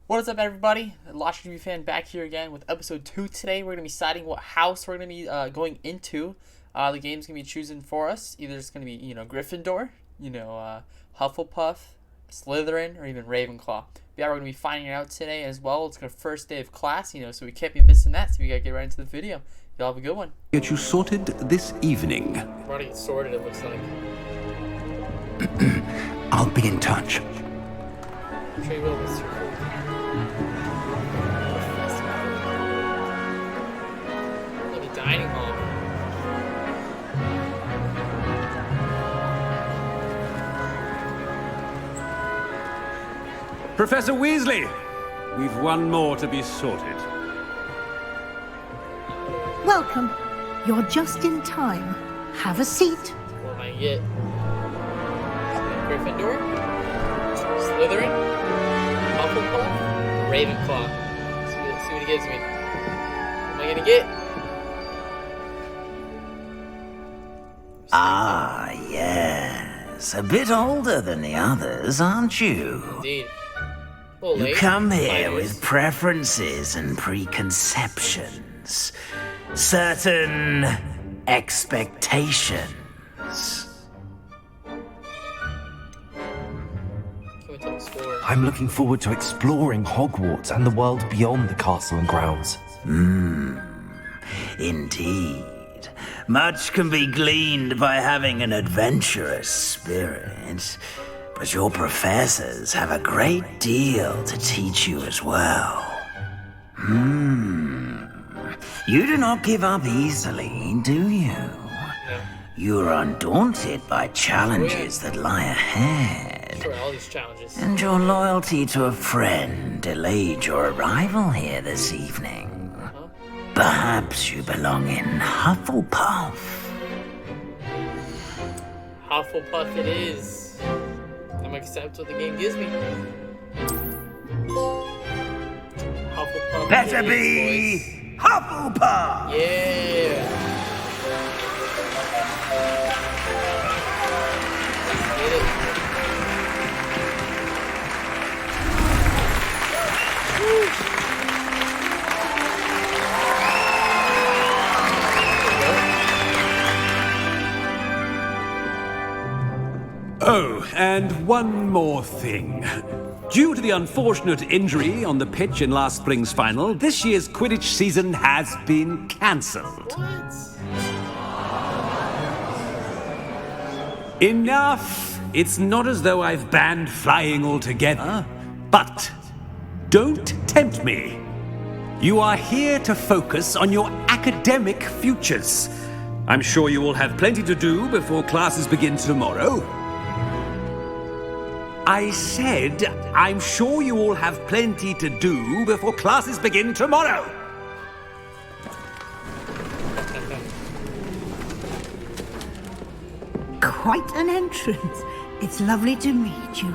What is up, everybody? Lost TV fan back here again with episode 2 today. We're going to be deciding what house we're going to be going into. The game's going to be choosing for us. Either it's going to be, Gryffindor, Hufflepuff, Slytherin, or even Ravenclaw. But yeah, we're going to be finding it out today as well. It's our first day of class, so we can't be missing that. So we got to get right into the video. Y'all have a good one. Get you sorted this evening. We're already sorted, it looks like. I'll be in touch. I'm sure you will, Mr. Maybe dining hall. Professor Weasley, we've one more to be sorted. Welcome. You're just in time. Have a seat. What am I gonna get? Gryffindor? Slytherin? Hufflepuff? Ravenclaw. See what he gives me. What am I gonna get? Ah, yes. A bit older than the others, aren't you? Indeed. A little You late. come here Minus. with preferences and preconceptions. Certain expectations. Can we tell the score? I'm looking forward to exploring Hogwarts and the world beyond the castle and grounds. Indeed. Much can be gleaned by having an adventurous spirit, but your professors have a great deal to teach you as well. You do not give up easily, do you? You are undaunted by challenges that lie ahead. Sure, all these challenges. And your loyalty to a friend delayed your arrival here this evening. Perhaps you belong in Hufflepuff. Hufflepuff it is. I'm gonna accept what the game gives me. Hufflepuff. Better it is, be boys. Hufflepuff! Yeah. Get it. Oh, and one more thing. Due to the unfortunate injury on the pitch in last spring's final, this year's Quidditch season has been cancelled. What? Enough! It's not as though I've banned flying altogether, but don't tempt me. You are here to focus on your academic futures. I'm sure you will have plenty to do before classes begin tomorrow. I said, I'm sure you all have plenty to do before classes begin tomorrow. Quite an entrance. It's lovely to meet you.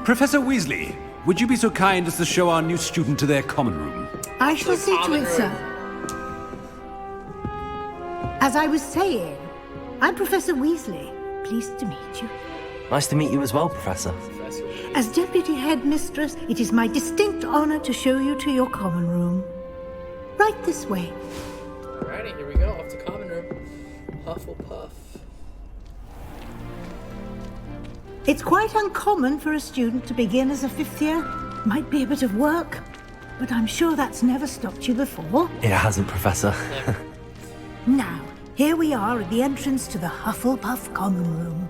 Professor Weasley, would you be so kind as to show our new student to their common room? I shall see to common it, sir. As I was saying, I'm Professor Weasley. Pleased to meet you. Nice to meet you as well, Professor. As Deputy Headmistress, it is my distinct honor to show you to your common room. Right this way. Alrighty, here we go. Off to common room. Hufflepuff. It's quite uncommon for a student to begin as a fifth year. Might be a bit of work, but I'm sure that's never stopped you before. It hasn't, Professor. Now, here we are at the entrance to the Hufflepuff common room.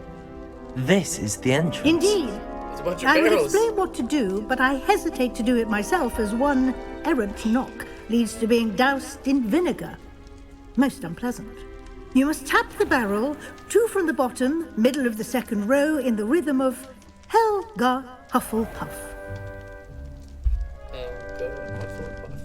This is the entrance. Indeed. There's a bunch of I would barrels. explain what to do, but I hesitate to do it myself as one errant knock leads to being doused in vinegar. Most unpleasant. You must tap the barrel, 2 from the bottom, middle of the second row, in the rhythm of Helga Hufflepuff. And go Hufflepuff.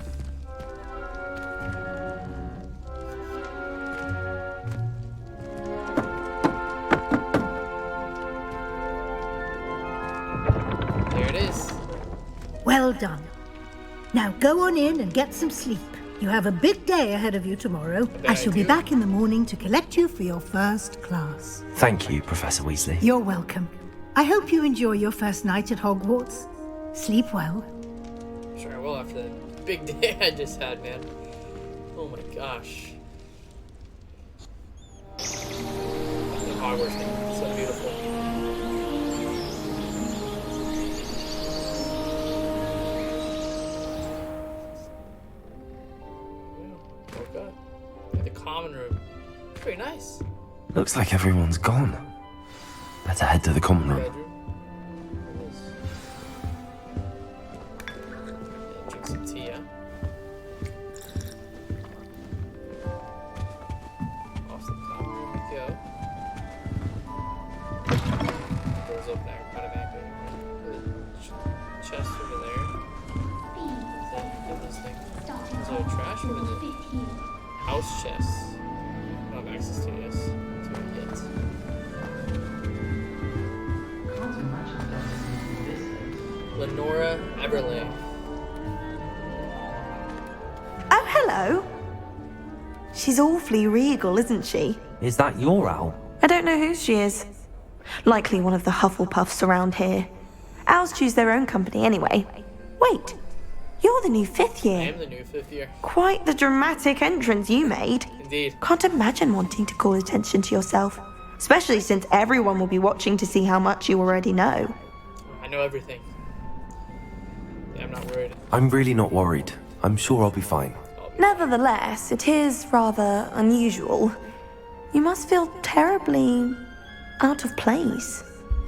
There it is. Well done. Now go on in and get some sleep. You have a big day ahead of you tomorrow. I shall be back in the morning to collect you for your first class. Thank you, Professor Weasley. You're welcome. I hope you enjoy your first night at Hogwarts. Sleep well. sure I will after that big day I just had, man. Oh my gosh. The Hogwarts thing is so beautiful. Yeah, woke up. The common room. Pretty nice. Looks like everyone's gone. Better head to the common room. Bedroom. Drink some tea, yeah. Off the common room we go. Doors open automatically. Chest over there. Is there trash or is it house chests? I don't have access to this. Lenora Everley. Oh, hello. She's awfully regal, isn't she? Is that your owl? I don't know who she is. Likely one of the Hufflepuffs around here. Owls choose their own company anyway. Wait, you're the new fifth I year. am the new 5th year. Quite the dramatic entrance you made. Indeed. Can't imagine wanting to call attention to yourself. Especially since everyone will be watching to see how much you already know. I know everything. Yeah, I'm not worried. I'm really not worried. I'm sure I'll be fine. Nevertheless, it is rather unusual. You must feel terribly out of place.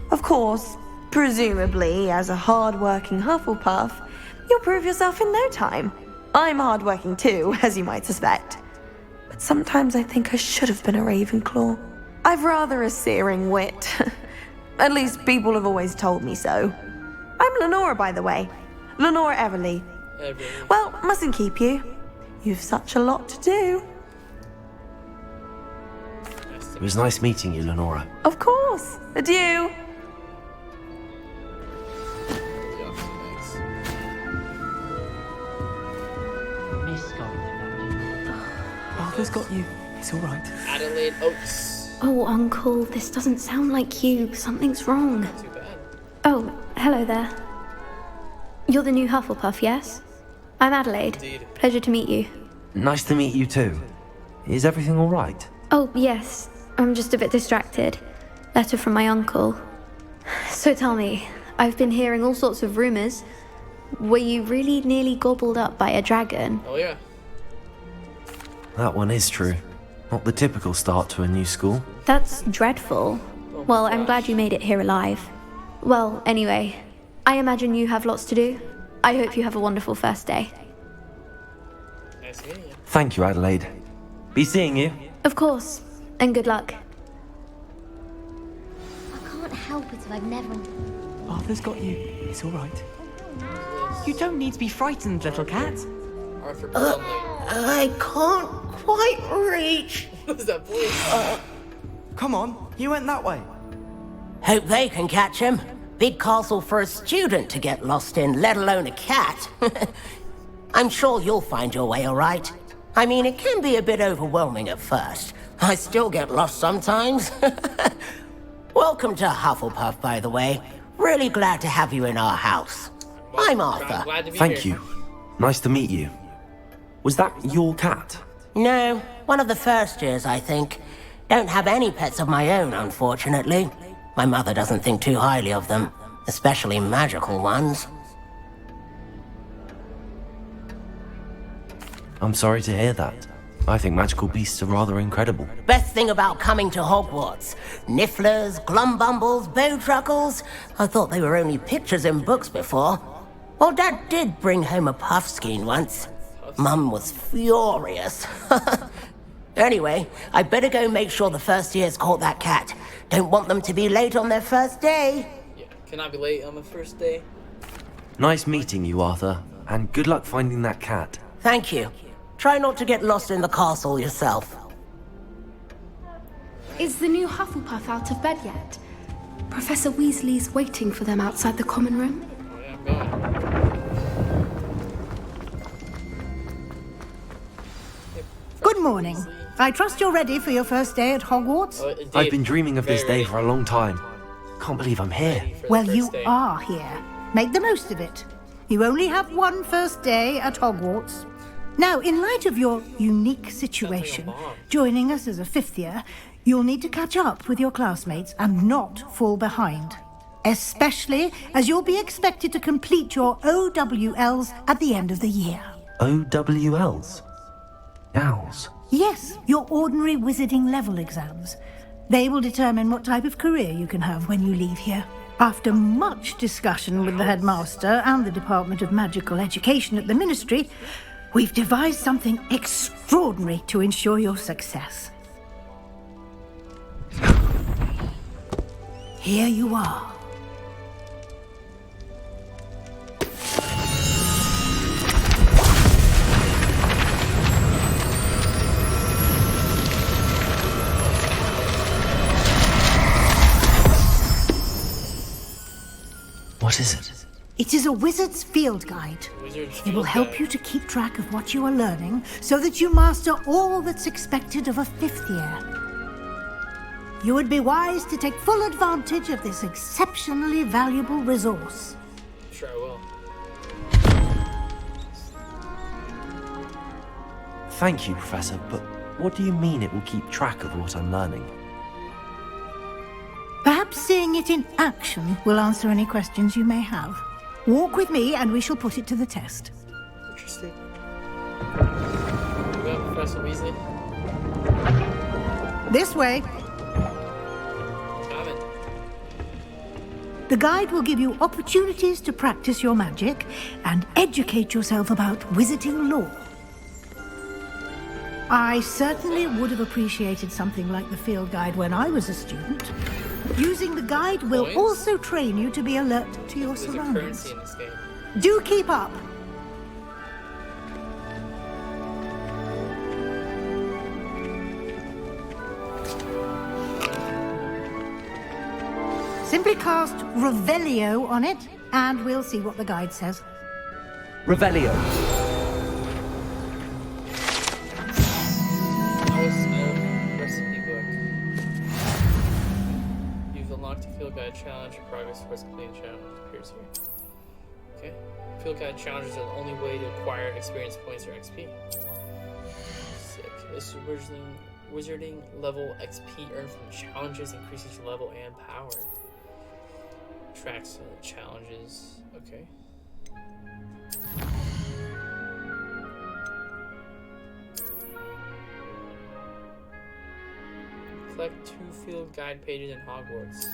Of course, presumably, as a hard-working Hufflepuff, you'll prove yourself in no time. I'm hard-working too, as you might suspect. But sometimes I think I should have been a Ravenclaw. I've rather a searing wit. At least people have always told me so. I'm Lenora, by the way. Lenora Everly. Well, mustn't keep you. You've such a lot to do. It was nice meeting you, Lenora. Of course. Adieu. Arthur's got you. It's all right. Adelaide Oates. Oh, Uncle, this doesn't sound like you. Something's wrong. Not too bad. Oh, hello there. You're the new Hufflepuff, yes? I'm Adelaide. Indeed. Pleasure to meet you. Nice to meet you too. Is everything all right? Oh, yes. I'm just a bit distracted. Letter from my uncle. So tell me, I've been hearing all sorts of rumors. Were you really nearly gobbled up by a dragon? Oh yeah. That one is true. Not the typical start to a new school. That's dreadful. Well, I'm glad you made it here alive. Well, anyway, I imagine you have lots to do. I hope you have a wonderful first day. Nice meeting you. Thank you, Adelaide. Be seeing you. Of course, and good luck. I can't help it if I've never... Arthur's got you. It's all right. You don't need to be frightened, little cat. Arthur Plumley. I can't quite reach. What is that voice? Come on, you went that way. Hope they can catch him. Big castle for a student to get lost in, let alone a cat. I'm sure you'll find your way all right. I mean, it can be a bit overwhelming at first. I still get lost sometimes. Welcome to Hufflepuff, by the way. Really glad to have you in our house. I'm Arthur. Glad to be Thank here. you. Nice to meet you. Was that your cat? No, one of the first years, I think. Don't have any pets of my own, unfortunately. My mother doesn't think too highly of them, especially magical ones. I'm sorry to hear that. I think magical beasts are rather incredible. Best thing about coming to Hogwarts. Nifflers, glumbumbles, bowtruckles. I thought they were only pictures in books before. Well, Dad did bring home a puffskein once. Mum was furious. Anyway, I better go make sure the first years caught that cat. Don't want them to be late on their first day. Yeah, cannot be late on my first day. Nice meeting you, Arthur. And good luck finding that cat. Thank you. Try not to get lost in the castle yourself. Is the new Hufflepuff out of bed yet? Professor Weasley's waiting for them outside the common room. Oh yeah, man. Good morning. I trust you're ready for your first day at Hogwarts? Oh, indeed. I've been dreaming of this Very day for a long time. Can't believe I'm here. ready for the Well, first you day. are here. Make the most of it. You only have one first day at Hogwarts. Now, in light of your unique situation, joining us as a fifth year, you'll need to catch up with your classmates and not fall behind. Especially as you'll be expected to complete your OWLs at the end of the year. OWLs? Owls? Yes, your ordinary wizarding level exams. They will determine what type of career you can have when you leave here. After much discussion with the headmaster and the Department of Magical Education at the Ministry, we've devised something extraordinary to ensure your success. Here you are. What is it? It is a wizard's field guide. It will help you to keep track of what you are learning so that you master all that's expected of a fifth year. You would be wise to take full advantage of this exceptionally valuable resource. Sure I will. Thank you, Professor, but what do you mean it will keep track of what I'm learning? Perhaps seeing it in action will answer any questions you may have. Walk with me and we shall put it to the test. Interesting. We got Professor Weasley. This way. Got it. The guide will give you opportunities to practice your magic and educate yourself about wizarding lore. I certainly would have appreciated something like the field guide when I was a student. Using the guide will also train you to be alert to your surroundings. In this game. Do keep up. Simply cast Revelio on it, and we'll see what the guide says. Revelio. Field guide challenge. Your progress towards completing the challenge appears here. Okay. Field guide challenges are the only way to acquire experience points or XP. Sick. This is wizarding level XP earned from challenges increases your level and power. Tracks challenges. Okay. Collect 2 field guide pages in Hogwarts.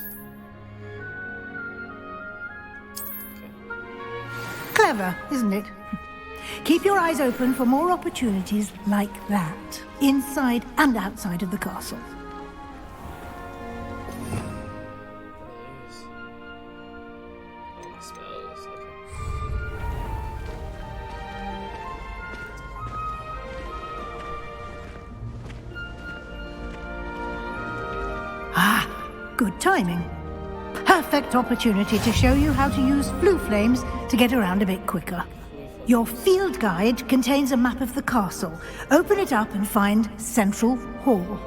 Clever, isn't it? Keep your eyes open for more opportunities like that, inside and outside of the castle. Ah, good timing. Perfect opportunity to show you how to use blue flames to get around a bit quicker. Your field guide contains a map of the castle. Open it up and find Central Hall.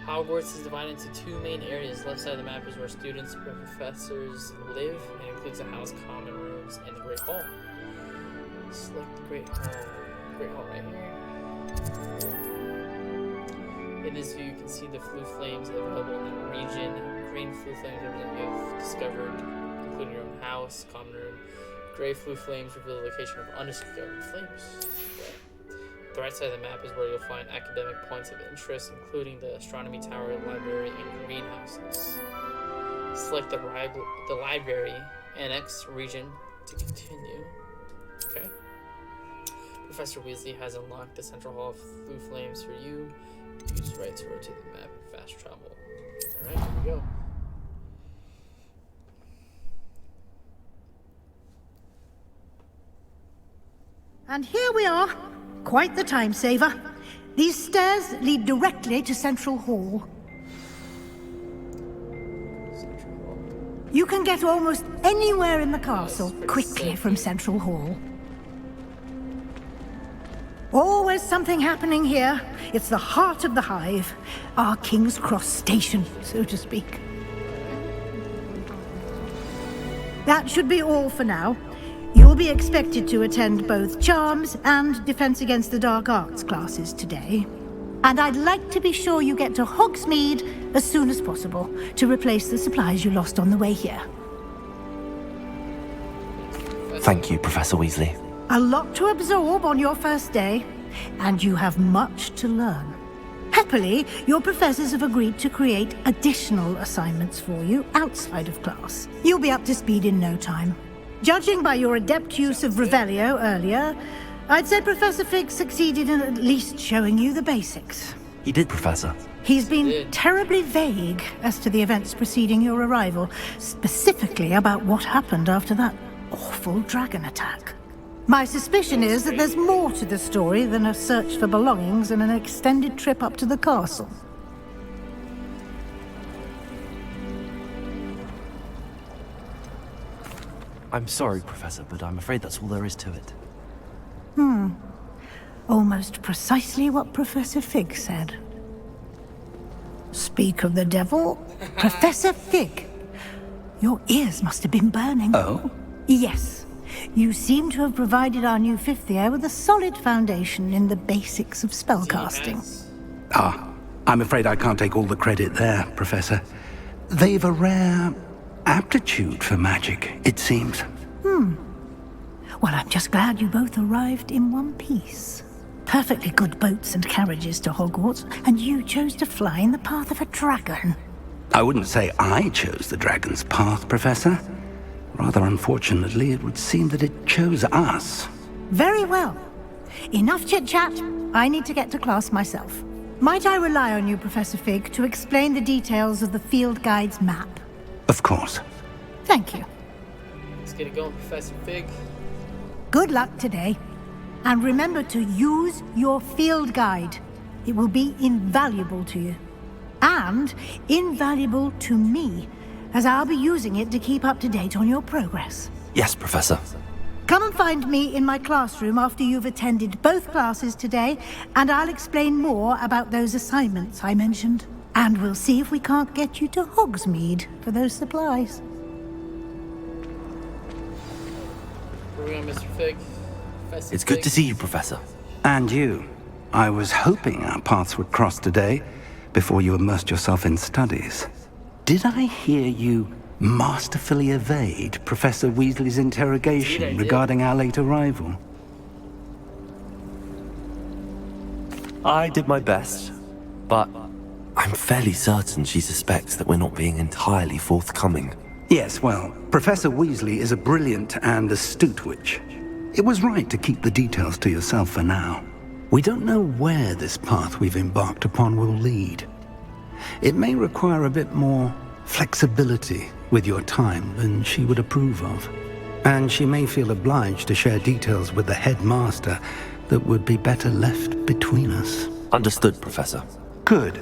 Hogwarts is divided into 2 main areas. Left side of the map is where students and professors live, and includes the house, common rooms, and the Great Hall. Select the Great Hall. Great Hall right here. In this view, you can see the flue flames available in the region. Green flue flames represent you have discovered, including your own house, common room. Gray flue flames reveal the location of undiscovered flames. Okay. The right side of the map is where you'll find academic points of interest, including the astronomy tower, library, and greenhouses. Select the library annex region to continue. Okay. Professor Weasley has unlocked the Central Hall of Flue Flames for you. Use right to rotate the map and fast travel. Alright, here we go. And here we are. Quite the time saver. These stairs lead directly to Central Hall. You can get almost anywhere in the castle quickly from Central Hall. Always something happening here. It's the heart of the hive. Our King's Cross station, so to speak. That should be all for now. You'll be expected to attend both Charms and Defense Against the Dark Arts classes today. And I'd like to be sure you get to Hogsmeade as soon as possible to replace the supplies you lost on the way here. Thank you, Professor Weasley. A lot to absorb on your first day, and you have much to learn. Happily, your professors have agreed to create additional assignments for you outside of class. You'll be up to speed in no time. Judging by your adept use of Revelio earlier, I'd say Professor Fig succeeded in at least showing you the basics. He did, Professor. He's been terribly vague as to the events preceding your arrival, specifically about what happened after that awful dragon attack. My suspicion is that there's more to the story than a search for belongings and an extended trip up to the castle. I'm sorry, Professor, but I'm afraid that's all there is to it. Almost precisely what Professor Fig said. Speak of the devil, Professor Fig. Your ears must have been burning. Oh? Yes. You seem to have provided our new fifth year with a solid foundation in the basics of spellcasting. I'm afraid I can't take all the credit there, Professor. They've a rare aptitude for magic, it seems. Well, I'm just glad you both arrived in one piece. Perfectly good boats and carriages to Hogwarts, and you chose to fly in the path of a dragon. I wouldn't say I chose the dragon's path, Professor. Rather unfortunately, it would seem that it chose us. Very well. Enough chit-chat. I need to get to class myself. Might I rely on you, Professor Fig, to explain the details of the field guide's map? Of course. Thank you. Let's get it going, Professor Fig. Good luck today. And remember to use your field guide. It will be invaluable to you. And invaluable to me, as I'll be using it to keep up to date on your progress. Yes, Professor. Come and find me in my classroom after you've attended both classes today, and I'll explain more about those assignments I mentioned. And we'll see if we can't get you to Hogsmeade for those supplies. Where are we going, Mr. Fig? Professor It's good Fig? to see you, Professor. And you. I was hoping our paths would cross today, before you immersed yourself in studies. Did I hear you masterfully evade Professor Weasley's interrogation regarding our late arrival? I did my best, but I'm fairly certain she suspects that we're not being entirely forthcoming. Yes, well, Professor Weasley is a brilliant and astute witch. It was right to keep the details to yourself for now. We don't know where this path we've embarked upon will lead. It may require a bit more flexibility with your time than she would approve of. And she may feel obliged to share details with the headmaster that would be better left between us. Understood, Professor. Good.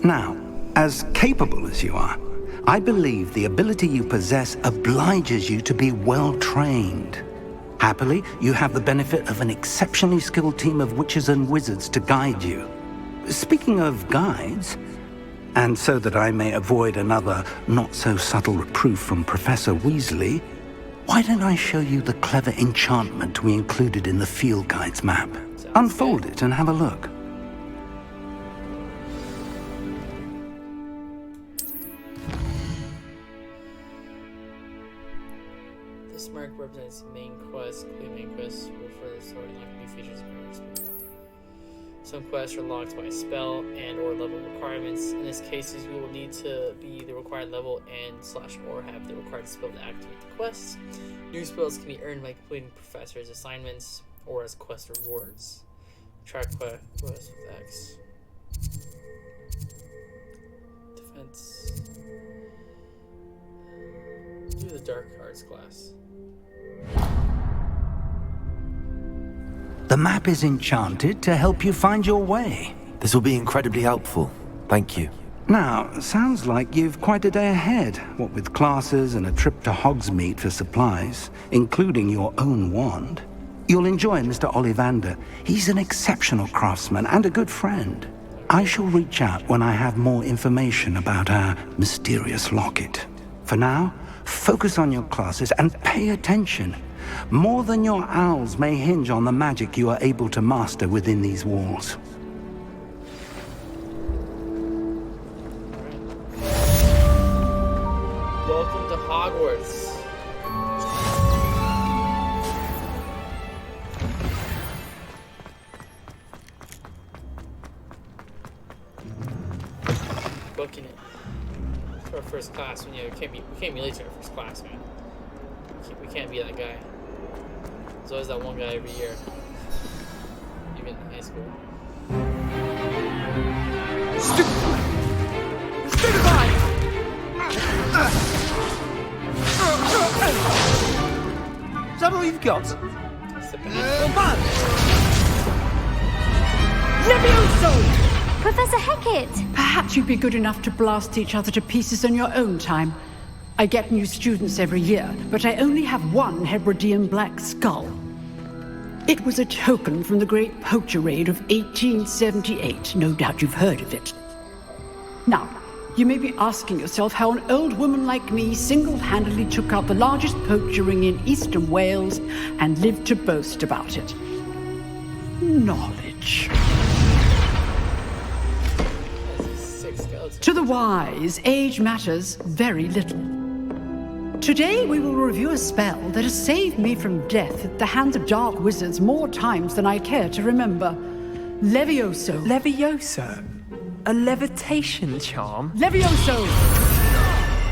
Now, as capable as you are, I believe the ability you possess obliges you to be well-trained. Happily, you have the benefit of an exceptionally skilled team of witches and wizards to guide you. Speaking of guides, and so that I may avoid another not-so-subtle reproof from Professor Weasley, why don't I show you the clever enchantment we included in the field guide's map? Unfold it and have a look. This mark represents main quest. Complete main quest will further story unlock new features and members. Some quests are locked by spell and or level requirements. In this case, you will need to be the required level and / or have the required spell to activate the quest. New spells can be earned by completing professors' assignments or as quest rewards. Track quest with X. Defense. Do the dark arts class. The map is enchanted to help you find your way. This will be incredibly helpful. Thank you. Now, sounds like you've quite a day ahead, what with classes and a trip to Hogsmeade for supplies, including your own wand. You'll enjoy Mr. Ollivander. He's an exceptional craftsman and a good friend. I shall reach out when I have more information about our mysterious locket. For now, Focus on your classes and pay attention. More than your owls may hinge on the magic you are able to master within these walls. Welcome to Hogwarts. Booking it. It's our first class. We can't be late to our first class, man. We can't be that guy. There's always that one guy every year. Even in high school. Stupefy! Is that all you've got? Levioso! Professor Hecat! Perhaps you'd be good enough to blast each other to pieces on your own time. I get new students every year, but I only have one Hebridean black skull. It was a token from the Great Poacher Raid of 1878. No doubt you've heard of it. Now, you may be asking yourself how an old woman like me single-handedly took out the largest poacher ring in eastern Wales and lived to boast about it. Knowledge. To the wise, age matters very little. Today we will review a spell that has saved me from death at the hands of dark wizards more times than I care to remember. Levioso. Levioso? A levitation charm? Levioso!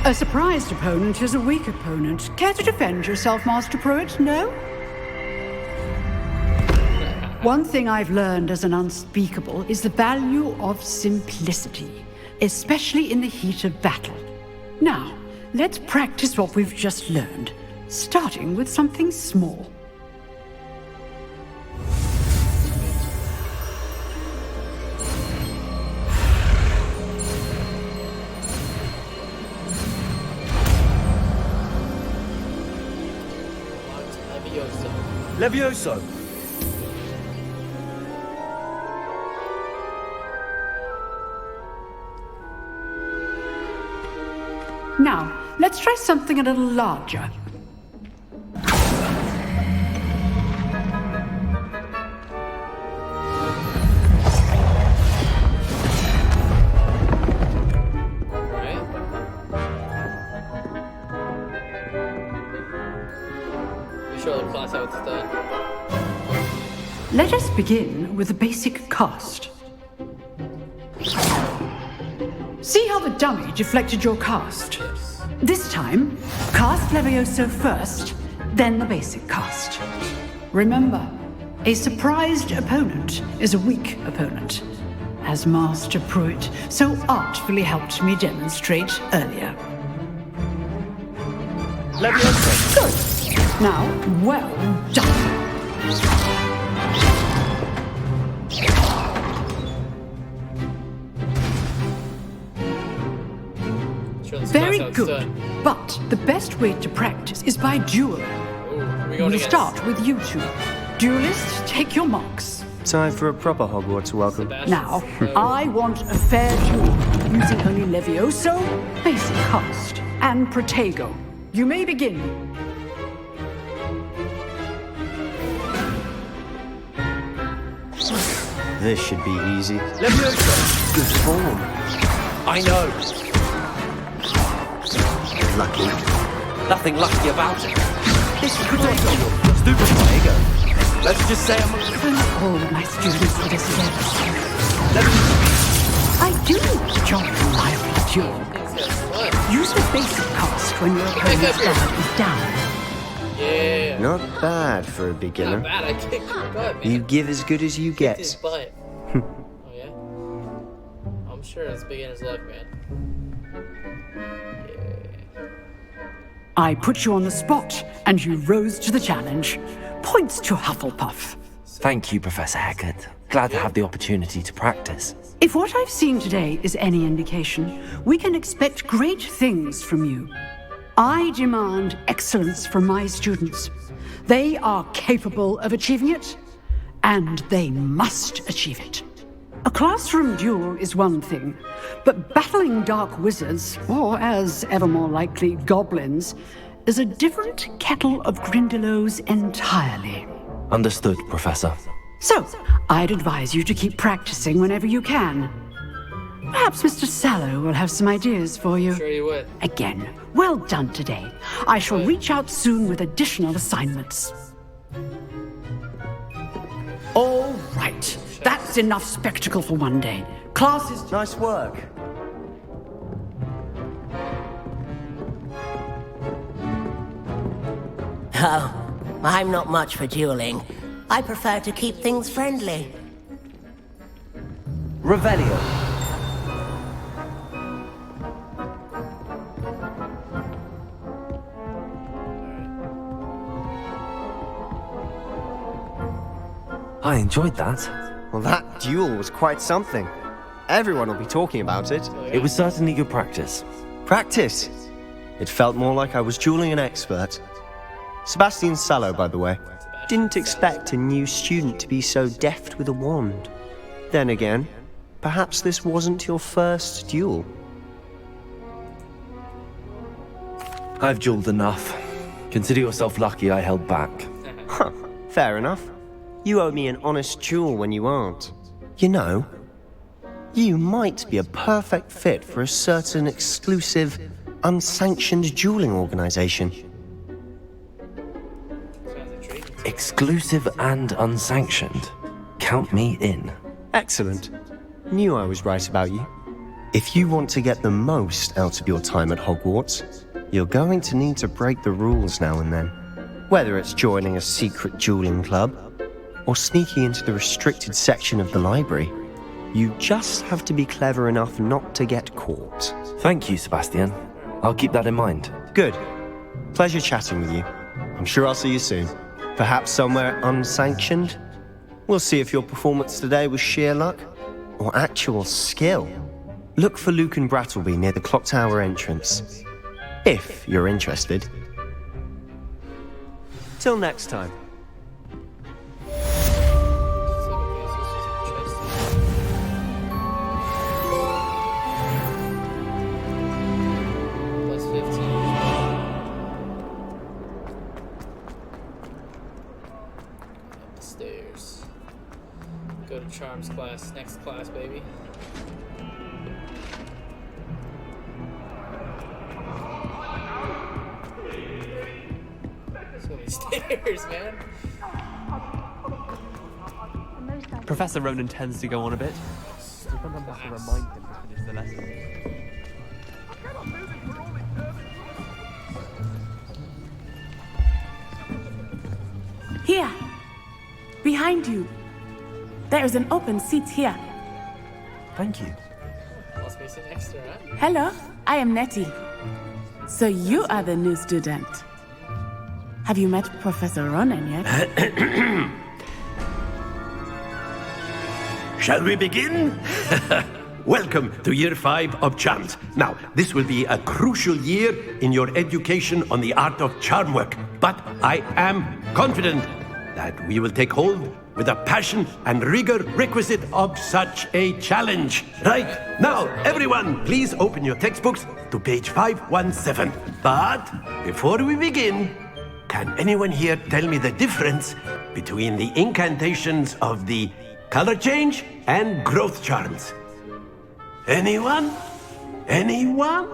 A surprised opponent is a weak opponent. Care to defend yourself, Master Pruitt? No? One thing I've learned as an unspeakable is the value of simplicity, especially in the heat of battle. Now, let's practice what we've just learned, starting with something small. Levioso! Now, let's try something a little larger. Let us begin with the basic cast. See how the dummy deflected your cast? This time, cast Levioso first, then the basic cast. Remember, a surprised opponent is a weak opponent, as Master Pruitt so artfully helped me demonstrate earlier. Levioso! Good. Now, well done. Very good, but the best way to practice is by duel. We'll start with you two. Duelists, take your marks. Time for a proper Hogwarts welcome. Now, I want a fair duel, using only Levioso, basic cast, and Protego. You may begin. This should be easy. Levioso! Good form. I know. Lucky. Nothing lucky about it. This is Protego. Stupid Protego. Let's just say I'm All my students for this event. I do enjoy a lively duel. Use the basic cast when your opponent's guard is down. Yeah. Not bad for a beginner. Not bad. I kicked your butt, man. You give as good as you Kicked get. his butt. Oh yeah. I'm sure it's beginner's luck, man. I put you on the spot, and you rose to the challenge. Points to Hufflepuff. Thank you, Professor Hecat. Glad to have the opportunity to practice. If what I've seen today is any indication, we can expect great things from you. I demand excellence from my students. They are capable of achieving it, and they must achieve it. A classroom duel is one thing, but battling dark wizards, or as ever more likely, goblins, is a different kettle of Grindylows entirely. Understood, Professor. So, I'd advise you to keep practicing whenever you can. Perhaps Mr. Sallow will have some ideas for you. Sure you would. Again, well done today. I shall reach out soon with additional assignments. All right. That's enough spectacle for one day. Class is... Nice work. Oh, I'm not much for dueling. I prefer to keep things friendly. Revelio. I enjoyed that. Well, that duel was quite something. Everyone will be talking about it. It was certainly good practice. Practice? It felt more like I was dueling an expert. Sebastian Sallow, by the way. Didn't expect a new student to be so deft with a wand. Then again, perhaps this wasn't your first duel. I've dueled enough. Consider yourself lucky I held back. Huh, fair enough. You owe me an honest duel when you aren't. You know, you might be a perfect fit for a certain exclusive, unsanctioned dueling organization. Exclusive and unsanctioned. Count me in. Excellent. Knew I was right about you. If you want to get the most out of your time at Hogwarts, you're going to need to break the rules now and then. Whether it's joining a secret dueling club, or sneaking into the restricted section of the library, you just have to be clever enough not to get caught. Thank you, Sebastian. I'll keep that in mind. Good. Pleasure chatting with you. I'm sure I'll see you soon. Perhaps somewhere unsanctioned? We'll see if your performance today was sheer luck or actual skill. Look for Luke and Brattleby near the clock tower entrance, if you're interested. Till next time. Go to Charms class, next class, baby. So many stairs, man. Professor Ronan tends to go on a bit. We're going to have to remind him to finish the lesson. Here! Behind you! There's an open seat here. Thank you. I'll space it extra, huh? Hello, I am Nettie. So you are the new student. Have you met Professor Ronan yet? Shall we begin? Welcome to Year 5 of Charms. Now, this will be a crucial year in your education on the art of charm work, but I am confident that we will take hold with the passion and rigor requisite of such a challenge. Right, now, everyone, please open your textbooks to page 517. But before we begin, can anyone here tell me the difference between the incantations of the color change and growth charms? Anyone? Anyone?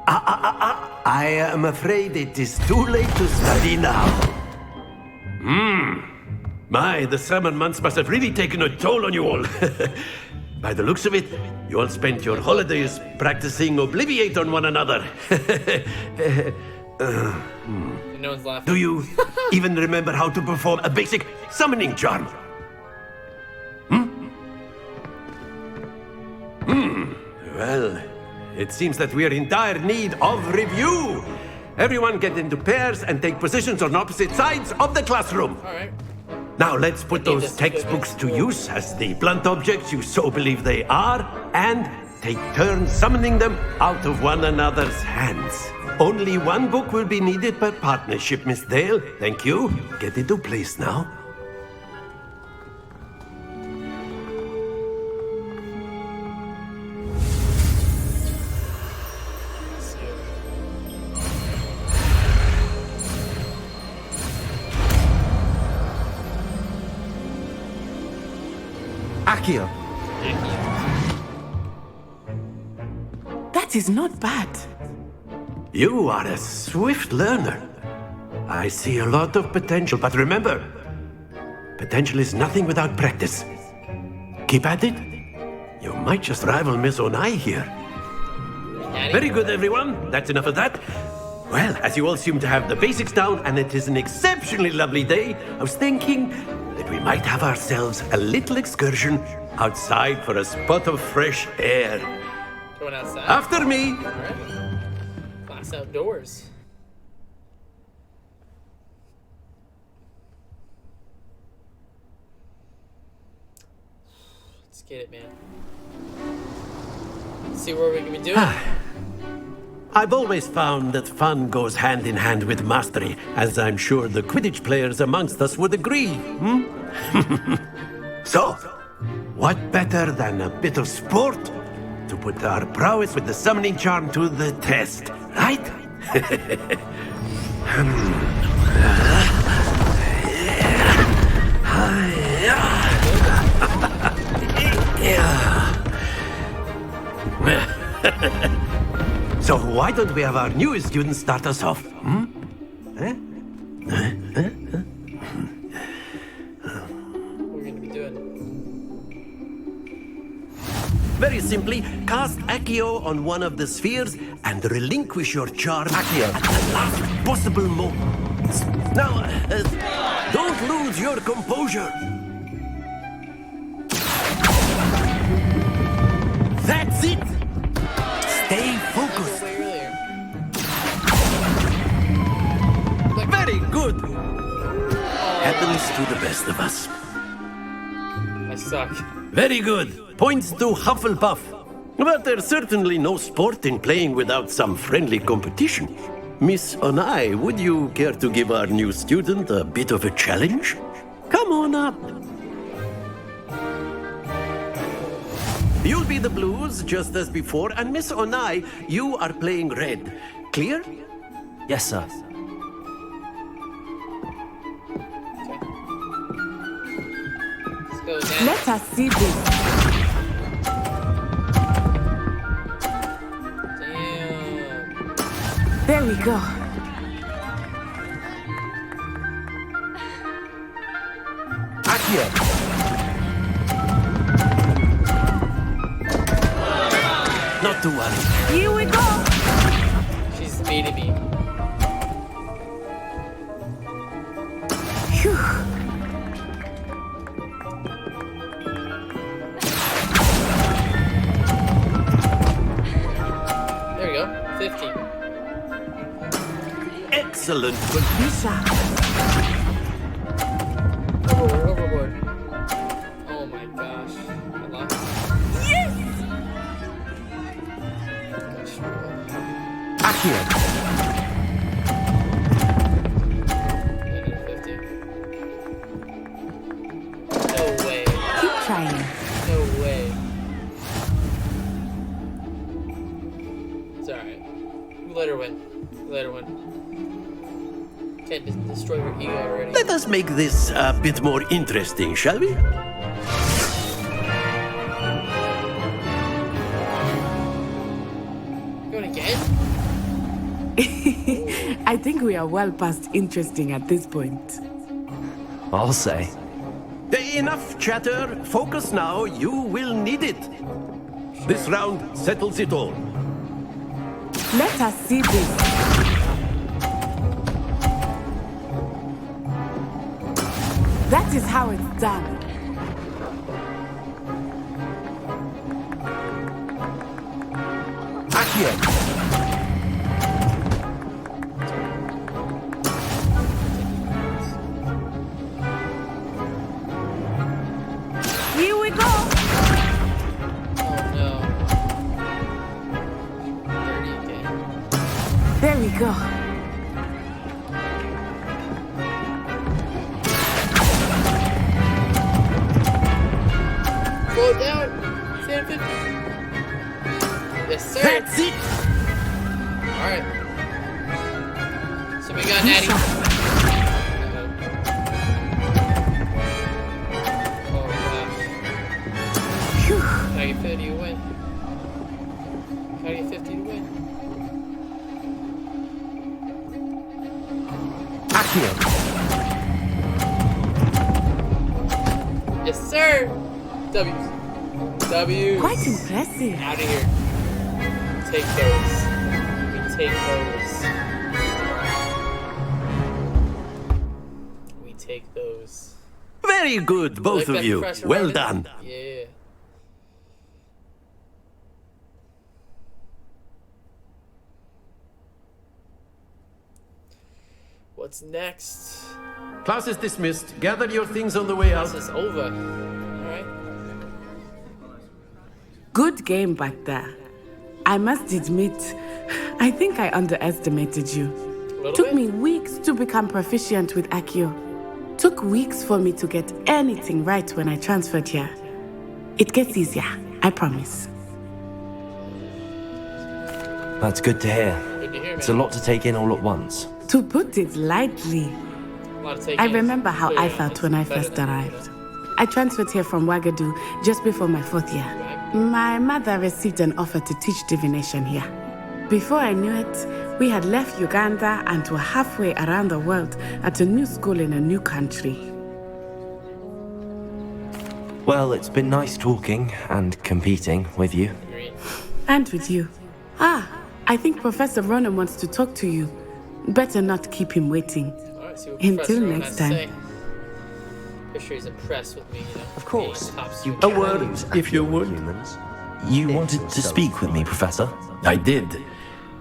I am afraid it is too late to study now. My, the summer months must have really taken a toll on you all. By the looks of it, you all spent your holidays practicing Obliviate on one another. No one's laughing. Do you even remember how to perform a basic summoning charm? Well, it seems that we are in dire need of review. Everyone get into pairs and take positions on opposite sides of the classroom. All right. Now let's put those textbooks to use as the blunt objects you so believe they are, and take turns summoning them out of one another's hands. Only one book will be needed per partnership, Miss Dale. Thank you. Get into place now. Akio. That is not bad. You are a swift learner. I see a lot of potential, but remember, potential is nothing without practice. Keep at it. You might just rival Miss Onai here. Very good, everyone. That's enough of that. Well, as you all seem to have the basics down, and it is an exceptionally lovely day, I was thinking that we might have ourselves a little excursion outside for a spot of fresh air. Going outside. After me. All right. Class outdoors. Let's get it, man. Let's see what we can be doing. I've always found that fun goes hand in hand with mastery, as I'm sure the Quidditch players amongst us would agree. So, what better than a bit of sport to put our prowess with the summoning charm to the test, right? So why don't we have our newest student start us off? What we're gonna be doing? Very simply, cast Accio on one of the spheres and relinquish your charm Accio at the last possible moment. Now, don't lose your composure. That's it. Stay focused. Very good. Happens to the best of us. I suck. Very good. Points to Hufflepuff. But there's certainly no sport in playing without some friendly competition. Miss Onai, would you care to give our new student a bit of a challenge? Come on up. You'll be the blues, just as before, and Miss Onai, you are playing red. Clear? Yes, sir. Let us see this. There we go. Accio. Not to worry. Here we go. She's beating me. Phew. There we go. 50. Excellent. Overboard. Oh my gosh. I lost. Yes! Accio. 50. No way. Keep trying. No way. It's alright. We let her win. We let her win. Can't just destroy her ego already. Let us make this a bit more interesting, shall we? Going again? I think we are well past interesting at this point. I'll say. Enough chatter. Focus now. You will need it. This round settles it all. Let us see this. That is how it's done. Accio. Here we go. Oh no. 30 again. There we go. Go down. 750. Yes, sir. That's it. Alright. So we got Natty. Oh gosh. 50 to win. How do you 50 to win? Accio. Yes, sir! W. W. Quite impressive. Out of here. Take those. We take those. We take those. Very good, both of you. Well done. Yeah. What's next? Class is dismissed. Gather your things on the way out. Class is over. Alright. Good game back there. I must admit, I think I underestimated you. Took me weeks to become proficient with Accio. Took weeks for me to get anything right when I transferred here. It gets easier, I promise. That's good to hear. Good to hear, man. It's a lot to take in all at once. To put it lightly, I remember how I felt when I first arrived. I transferred here from Wagadu just before my 4th year. My mother received an offer to teach divination here. Before I knew it, we had left Uganda and were halfway around the world at a new school in a new country. Well, it's been nice talking and competing with you. And with you. I think Professor Ronan wants to talk to you. Better not keep him waiting. Alright, see what Until Professor next time. Ronan has to say. Pretty sure he's impressed with me, you know. Of course. A word, if you would. You wanted to speak with me, Professor? I did.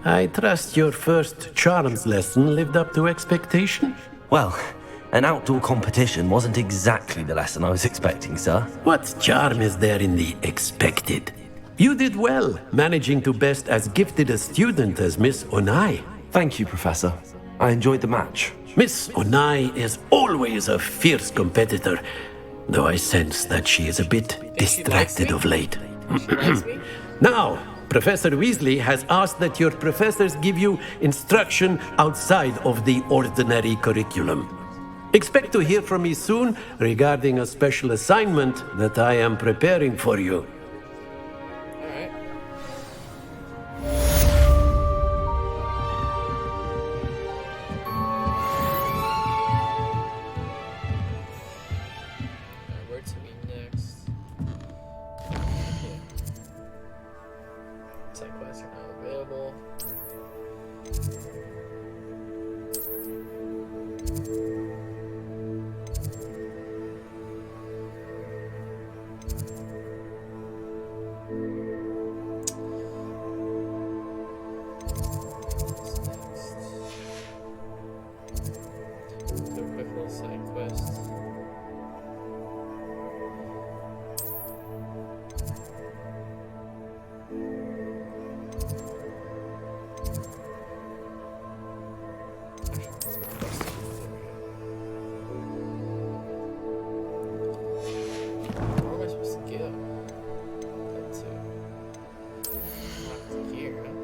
I trust your first charms lesson lived up to expectation? Well, an outdoor competition wasn't exactly the lesson I was expecting, sir. What charm is there in the expected? You did well, managing to best as gifted a student as Miss Onai. Thank you, Professor. I enjoyed the match. Miss Onai is always a fierce competitor, though I sense that she is a bit distracted of late. Now, Professor Weasley has asked that your professors give you instruction outside of the ordinary curriculum. Expect to hear from me soon regarding a special assignment that I am preparing for you. Alright. Where to be next? Side quests are not available. Do a quick little side quest. Where am I supposed to go? Up to here, huh?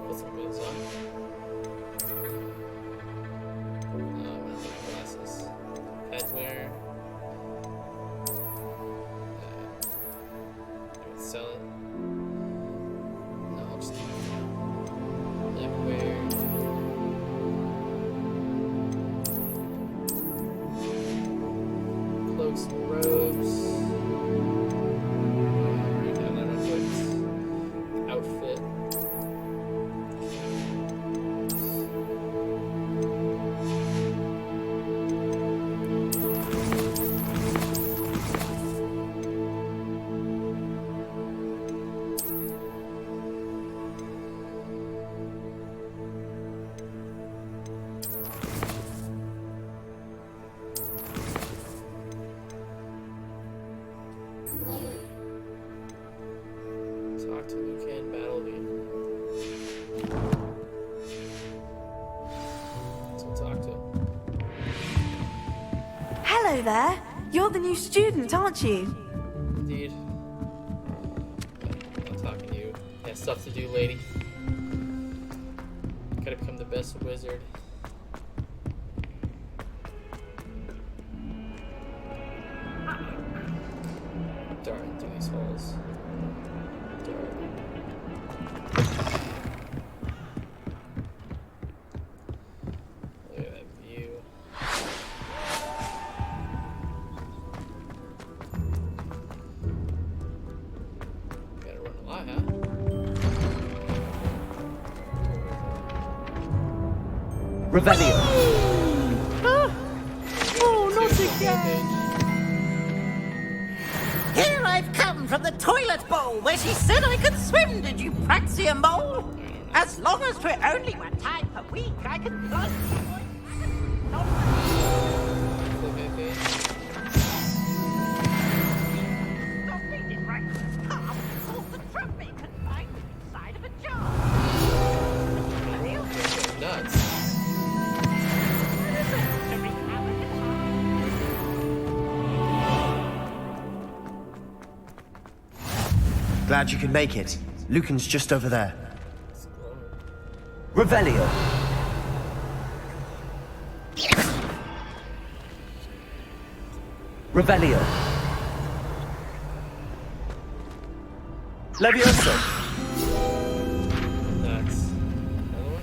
Put some boots on. Glasses. Headwear. Sell it. No, I'll just keep it. Neckwear. Cloaks and robes. Write down that real quick. Outfit. Talk to Lucan, battle lead. So talk to him. Hello there. You're the new student, aren't you? Indeed. I'm talking to you. Yeah, stuff to do, lady. Gotta become the best wizard. Revelio. Oh, not again! Here I've come from the toilet bowl where she said I could swim, did you praxia mole? As long as we're only 1 time per week, I can plunge. Glad you could make it. Lucan's just over there. Revelio. Revelio. Levioso. Nuts. Another one?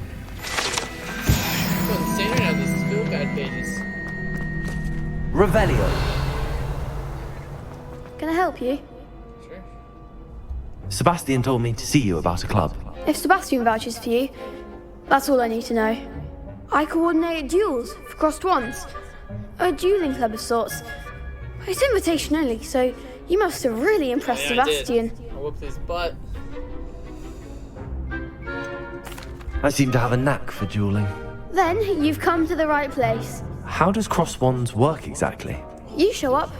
What's insane right now? These field guide pages. Revelio. Can I help you? Sure. Sebastian told me to see you about a club. If Sebastian vouches for you, that's all I need to know. I coordinate duels for crossed wands. A dueling club of sorts. It's invitation only, so you must have really impressed Sebastian. I whooped his butt. I seem to have a knack for dueling. Then you've come to the right place. How does cross wands work exactly? You show up,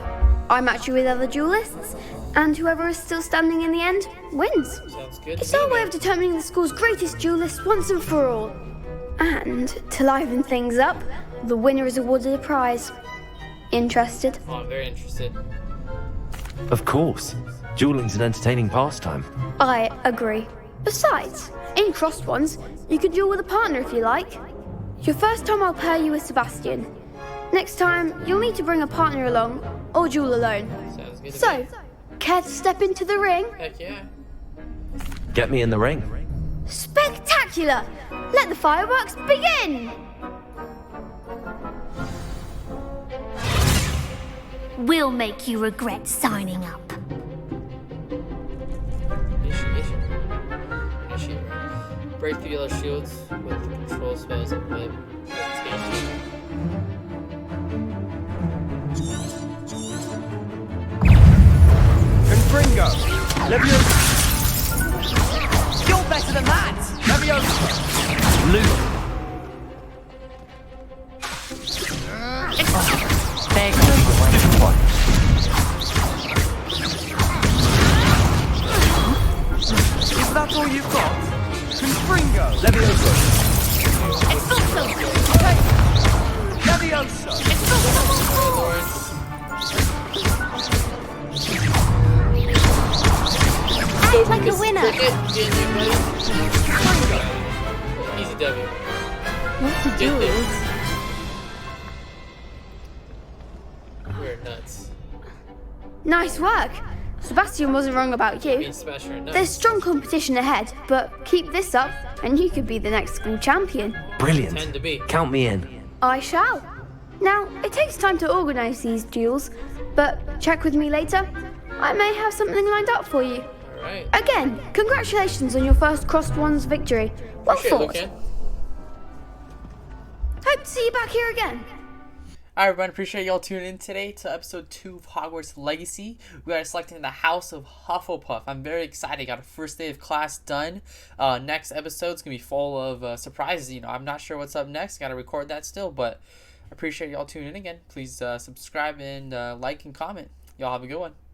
I match you with other duelists, and whoever is still standing in the end wins. Sounds good. It's our way of determining the school's greatest duelist once and for all. And to liven things up, the winner is awarded a prize. Interested? Oh, I'm very interested. Of course. Dueling's an entertaining pastime. I agree. Besides, in crossed ones, you can duel with a partner if you like. Your first time I'll pair you with Sebastian. Next time, you'll need to bring a partner along, or duel alone. Sounds good. So, care to step into the ring? Heck yeah. Get me in the ring. Spectacular! Let the fireworks begin! We'll make you regret signing up. Initiate. Break the yellow shields with the control spells of web. Confringo! Levioso! You're better than that! Levioso! Luke! There goes Is that all you've got? Confringo! Levioso! Expulso! Levioso! Act like a winner! Easy W. What to do is... We're nuts. Nice work! Sebastian wasn't wrong about you. Being smashed right nuts. There's strong competition ahead, but keep this up and you could be the next school champion. Brilliant. Tend to be. Count me in. I shall. Now, it takes time to organise these duels, but check with me later. I may have something lined up for you. Alright. Again, congratulations on your first crossed wands victory. Well fought. Hope to see you back here again. Alright, everyone, appreciate y'all tuning in today to episode 2 of Hogwarts Legacy. We are selecting the House of Hufflepuff. I'm very excited. Got a first day of class done. Next episode's going to be full of surprises. You know, I'm not sure what's up next. Got to record that still, but appreciate y'all tuning in again. Please subscribe and like and comment. Y'all have a good one.